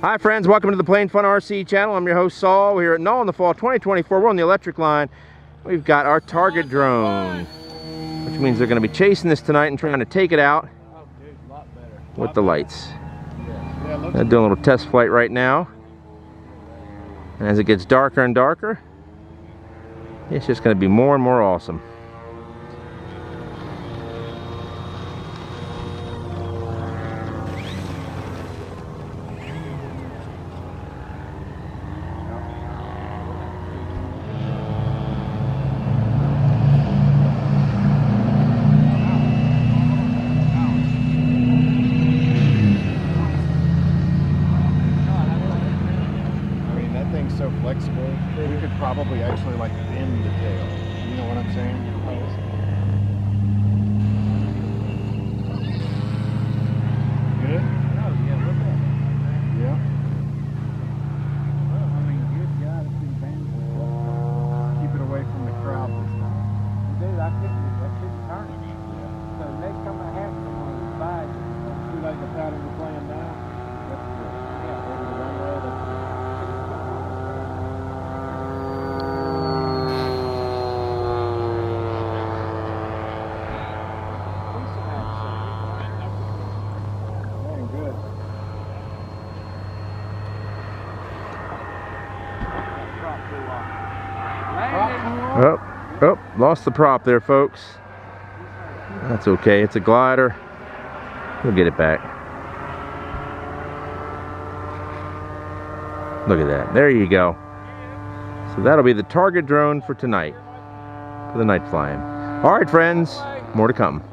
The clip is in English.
Hi friends, welcome to the Plain Fun RC channel. I'm your host Saul. We're here at Nall in the fall 2024. We're on the electric line. We've got our target drone, which means they're going to be chasing this tonight and trying to take it out with the lights. They're doing a little test flight right now. And as it gets darker and darker, it's just going to be more and more awesome. So flexible, we could probably actually like bend the tail. You know what I'm saying? Good? Oh, yeah, look at it. Yeah. Well, I mean, good God, it's been painful. Keep it away from the crowd this time. Dude, I couldn't turn it. So next time I have someone who's bad, see like the pattern we're playing now? That's good. Yeah, over the runway, that's good. Oh, lost the prop there, folks. That's okay, it's a glider. We'll get it back. Look at that, there you go. So that'll be the target drone for tonight, for the night flying. All right, friends, more to come.